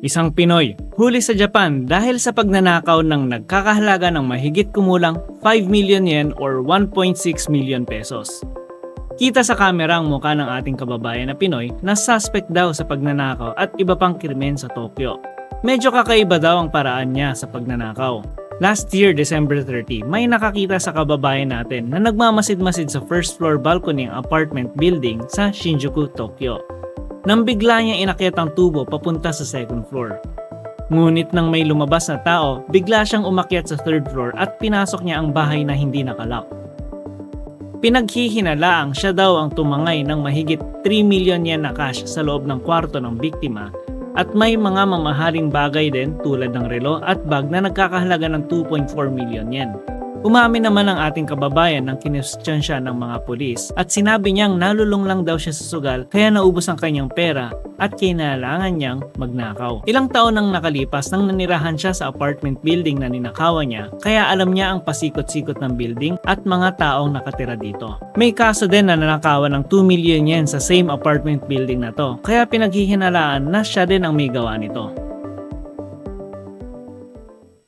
Isang Pinoy, huli sa Japan dahil sa pagnanakaw ng nagkakahalaga ng mahigit kumulang 5 million yen or 1.6 million pesos. Kita sa kamera ang mukha ng ating kababayan na Pinoy na suspect daw sa pagnanakaw at iba pang krimen sa Tokyo. Medyo kakaiba daw ang paraan niya sa pagnanakaw. Last year, December 30, may nakakita sa kababayan natin na nagmamasid-masid sa first floor balcony ng apartment building sa Shinjuku, Tokyo. Nang bigla niya inakyat ang tubo papunta sa second floor. Ngunit nang may lumabas na tao, bigla siyang umakyat sa third floor at pinasok niya ang bahay na hindi nakalock. Pinaghihinalaang siya daw ang tumangay ng mahigit 3 million yen na cash sa loob ng kwarto ng biktima at may mga mamahaling bagay din tulad ng relo at bag na nagkakahalaga ng 2.4 million yen. Umamin naman ang ating kababayan nang kinustyan siya ng mga pulis at sinabi niyang nalulung lang daw siya sa sugal kaya naubos ang kanyang pera at kinailangan niyang magnakaw. Ilang taon nang nakalipas nang nanirahan siya sa apartment building na ninakawan niya kaya alam niya ang pasikot-sikot ng building at mga taong nakatira dito. May kaso din na nanakawan ng 2 million yen sa same apartment building na to kaya pinaghihinalaan na siya din ang may gawa nito.